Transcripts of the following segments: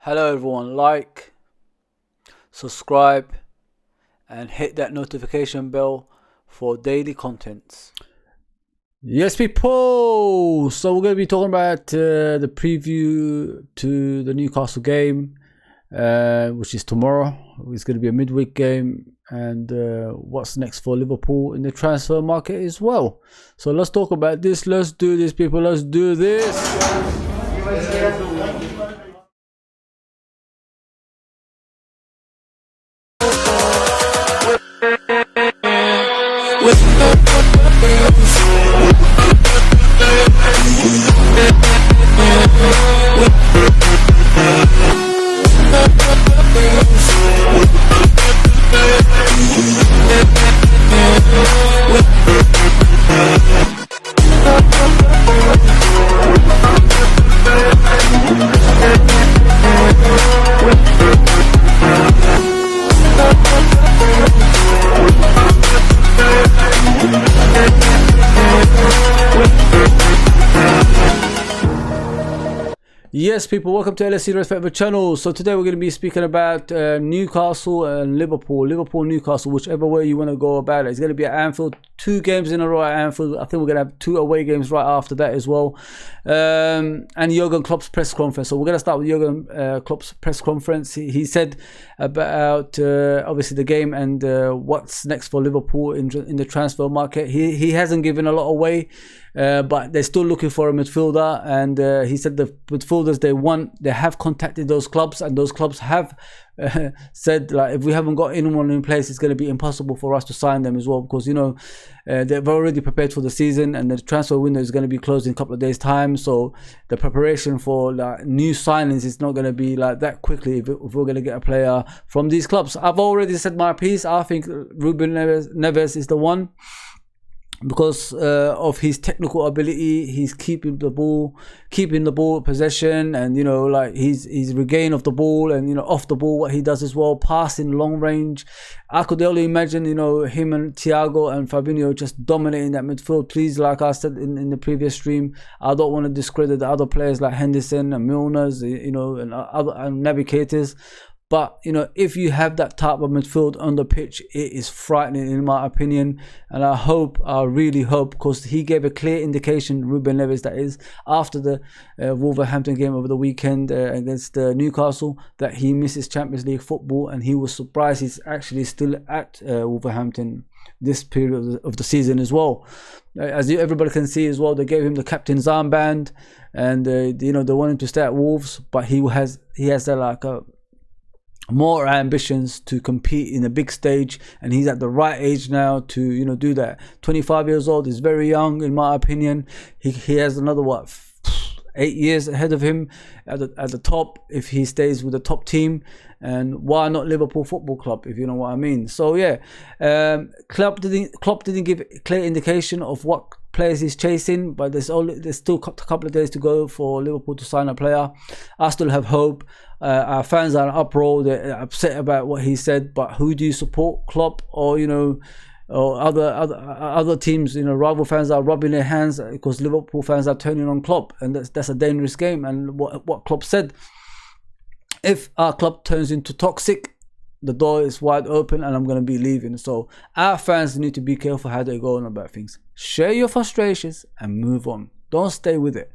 Hello everyone, like, subscribe and hit that notification bell for daily contents. Yes people, so we're going to be talking about the preview to the Newcastle game, which is tomorrow. It's going to be a midweek game, and what's next for Liverpool in the transfer market as well. So let's talk about this. Let's do this people, let's do this. Yes people, welcome to LFC Red Forever channel. So today we're going to be speaking about Newcastle and Liverpool, Newcastle, whichever way you want to go about it. It's going to be at Anfield, 2 games in a row at Anfield. I think we're going to have 2 away games right after that as well, and Jurgen Klopp's press conference. So we're going to start with Jurgen Klopp's press conference. He said about obviously the game and what's next for Liverpool in the transfer market. He hasn't given a lot away, but they're still looking for a midfielder, and he said the midfielders they have contacted those clubs, and those clubs have said, like, if we haven't got anyone in place, it's going to be impossible for us to sign them as well, because you know they've already prepared for the season, and the transfer window is going to be closed in a couple of days time. So the preparation for like new signings is not going to be like that quickly if we're going to get a player from these clubs. I've already said my piece. I think Ruben Neves is the one, because of his technical ability. He's keeping the ball possession, and you know, like he's regain of the ball, and you know, off the ball what he does as well, passing long range. I could only imagine, you know, him and Thiago and Fabinho just dominating that midfield. Please, like I said in the previous stream, I don't want to discredit the other players like Henderson and Milner's, you know, and other and navigators. But you know, if you have that type of midfield on the pitch, it is frightening in my opinion. And I really hope, because he gave a clear indication, Ruben Neves that is, after the Wolverhampton game over the weekend against Newcastle, that he misses Champions League football, and he was surprised he's actually still at Wolverhampton this period of the season as well. As everybody can see as well, they gave him the captain's armband, and you know, they want him to stay at Wolves, but he has like a more ambitions to compete in a big stage, and he's at the right age now to, you know, do that. 25 years old is very young in my opinion. He has another 8 years ahead of him at the top if he stays with the top team. And why not Liverpool Football Club, if you know what I mean? So yeah, Klopp didn't give a clear indication of what players he's chasing, but there's still a couple of days to go for Liverpool to sign a player. I still have hope. Our fans are in uproar, they're upset about what he said, but who do you support, Klopp or, you know, or other teams? You know, rival fans are rubbing their hands because Liverpool fans are turning on Klopp, and that's a dangerous game. And what Klopp said, if our club turns into toxic, the door is wide open and I'm going to be leaving. So our fans need to be careful how they go on about things. Share your frustrations and move on. Don't stay with it.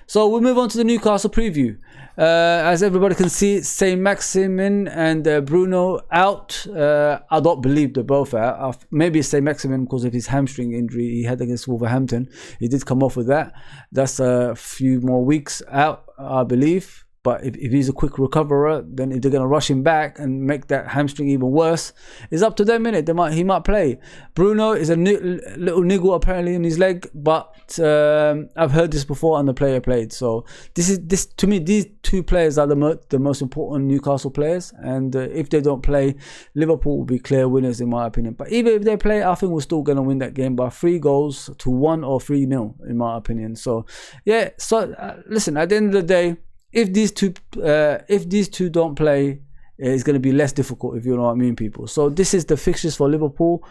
So we'll move on to the Newcastle preview. As everybody can see, Saint-Maximin and Bruno out. I don't believe they're both out. Maybe Saint-Maximin because of his hamstring injury he had against Wolverhampton. He did come off with that. That's a few more weeks out, I believe. But if he's a quick recoverer, then if they're going to rush him back and make that hamstring even worse, it's up to them, innit? He might play. Bruno is a little niggle apparently in his leg, but I've heard this before and the player played. So this to me, these 2 players are the most important Newcastle players, and if they don't play, Liverpool will be clear winners in my opinion. But even if they play, I think we're still going to win that game by 3 goals to 1 or 3-0 in my opinion. So yeah, so listen, at the end of the day, if these two don't play, it's going to be less difficult, if you know what I mean, people. So this is the fixtures for Liverpool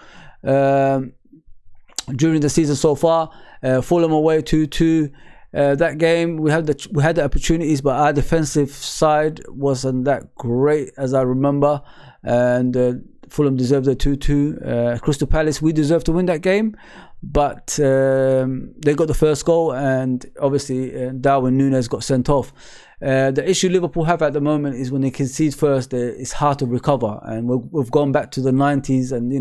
during the season so far. Fulham away 2-2, That game we had the opportunities, but our defensive side wasn't that great as I remember, and Fulham deserved a 2-2. Crystal Palace, we deserved to win that game, but they got the first goal, and obviously Darwin Núñez got sent off. The issue Liverpool have at the moment is when they concede first, it's hard to recover, and we've gone back to the 90s and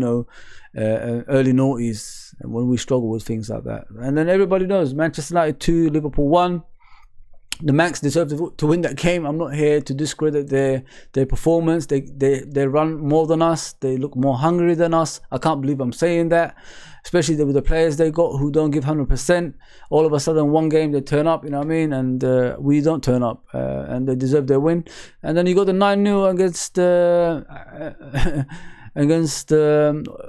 early noughties when we struggle with things like that. And then everybody knows Manchester United 2, Liverpool 1. The Mancs deserve to win that game. I'm not here to discredit their performance. They run more than us. They look more hungry than us. I can't believe I'm saying that, especially with the players they got who don't give 100%. All of a sudden, one game they turn up, you know what I mean, and we don't turn up, and they deserve their win. And then you got the 9-0 against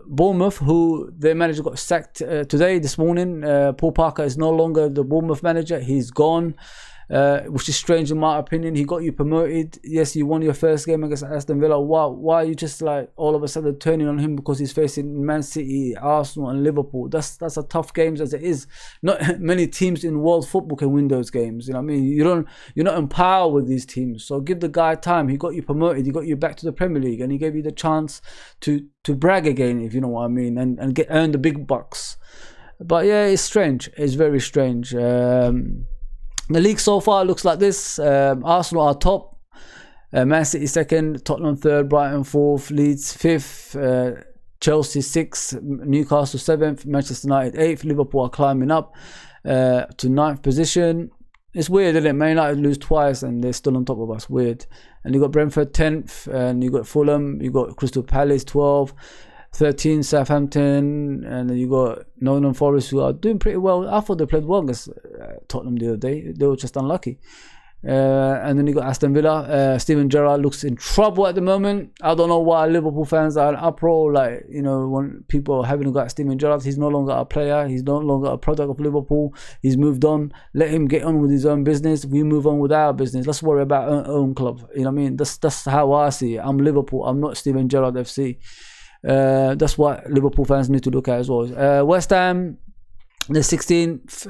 Bournemouth, who their manager got sacked this morning. Paul Parker is no longer the Bournemouth manager. He's gone. Which is strange in my opinion. He got you promoted. Yes, you won your first game against Aston Villa. Why are you just like all of a sudden turning on him because he's facing Man City, Arsenal and Liverpool? That's a tough games as it is. Not many teams in world football can win those games. You know what I mean? You're not in power with these teams. So give the guy time. He got you promoted. He got you back to the Premier League, and he gave you the chance to brag again, if you know what I mean, and earn the big bucks. But yeah, it's strange. It's very strange. The league so far looks like this. Arsenal are top, Man City second, Tottenham third, Brighton fourth, Leeds fifth, Chelsea sixth, Newcastle seventh, Manchester United eighth. Liverpool are climbing up to ninth position. It's weird, isn't it? Man United lose twice and they're still on top of us. Weird. And you got Brentford 10th, and you got Fulham, you got Crystal Palace 12th, 13 Southampton, and then you got Nottingham Forest, who are doing pretty well. I thought they played well against Tottenham the other day. They were just unlucky. And then you got Aston Villa. Steven Gerrard looks in trouble at the moment. I don't know why Liverpool fans are in uproar. Like, when people are having a go at Steven Gerrard, he's no longer a player. He's no longer a product of Liverpool. He's moved on. Let him get on with his own business. We move on with our business. Let's worry about our own club. You know what I mean? That's how I see it. I'm Liverpool. I'm not Steven Gerrard FC. That's what Liverpool fans need to look at as well. West Ham, they're 16th.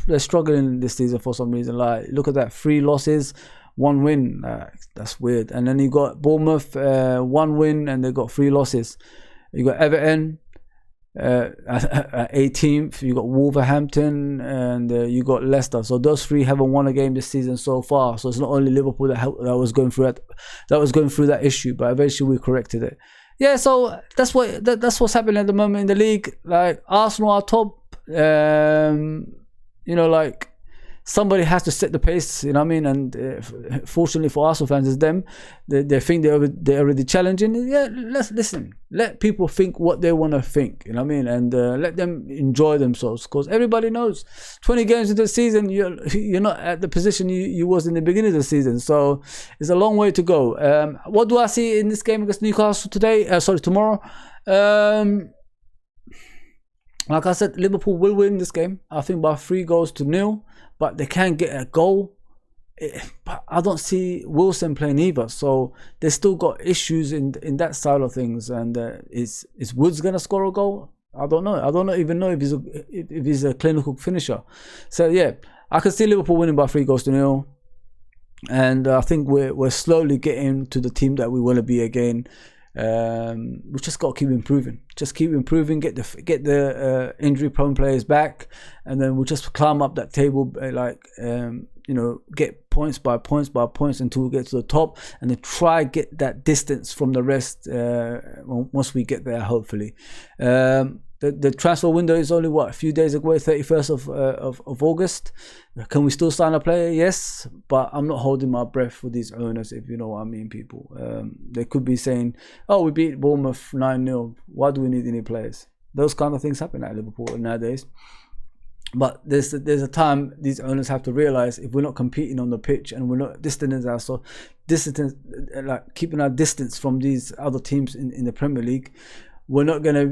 They're struggling this season for some reason. Like, look at that, 3 losses, 1 win. That's weird. And then you got Bournemouth, 1 win, and they got 3 losses. You got Everton at 18th. You got Wolverhampton, and you got Leicester. So those 3 haven't won a game this season so far. So it's not only Liverpool that was going through that issue, but eventually we corrected it. Yeah, so that's what's happening at the moment in the league. Like, Arsenal are top. Like, somebody has to set the pace. You know what I mean? And fortunately for Arsenal fans, it's them. They think they're already challenging. Yeah, let's listen. Let people think what they want to think. You know what I mean? And let them enjoy themselves. Because everybody knows, 20 games into the season, you're not at the position you was in the beginning of the season. So it's a long way to go. What do I see in this game against Newcastle tomorrow? Like I said, Liverpool will win this game. I think by 3-0. But they can't get a goal. But I don't see Wilson playing either. So they still got issues in that side of things. And is Woods gonna score a goal? I don't know. I don't even know if he's a clinical finisher. So yeah, I can see Liverpool winning by 3-0. And I think we're slowly getting to the team that we want to be again. We just got to keep improving. Just keep improving. Get the injury-prone players back, and then we'll just climb up that table. Get points by points until we get to the top, and then try get that distance from the rest. Once we get there, hopefully. The transfer window is only a few days away, 31st of August. Can we still sign a player? Yes, but I'm not holding my breath for these owners, if you know what I mean, people. They could be saying, "Oh, we beat Bournemouth 9-0. Why do we need any players?" Those kind of things happen at Liverpool nowadays. But there's a time these owners have to realize, if we're not competing on the pitch and we're not keeping our distance from these other teams in the Premier League, we're not going to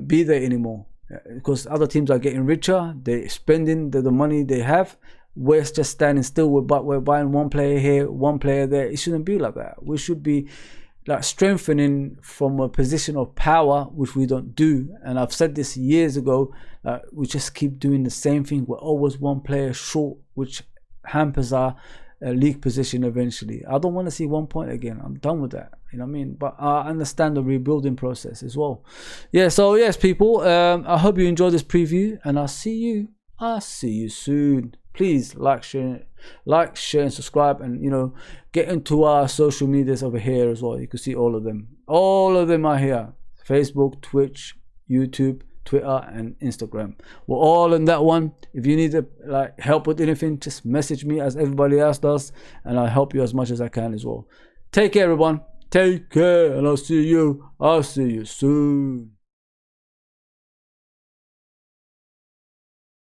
be there anymore, because other teams are getting richer. They're spending the money they have. We're just standing still. We're buying one player here, one player there. It shouldn't be like that. We should be like strengthening from a position of power, which we don't do. And I've said this years ago, we just keep doing the same thing. We're always one player short, which hampers our league position eventually. I don't want to see 1 point again. I'm done with that. You know what I mean? But I understand the rebuilding process as well. Yeah, so yes, people, I hope you enjoyed this preview, and I'll see you soon. Please like, share, and subscribe, and, you know, get into our social medias over here as well. You can see all of them. All of them are here: Facebook, Twitch, YouTube, Twitter, and Instagram. We're all in that one. If you need help with anything, just message me as everybody else does, and I'll help you as much as I can as well. Take care, everyone. Take care, and I'll see you soon.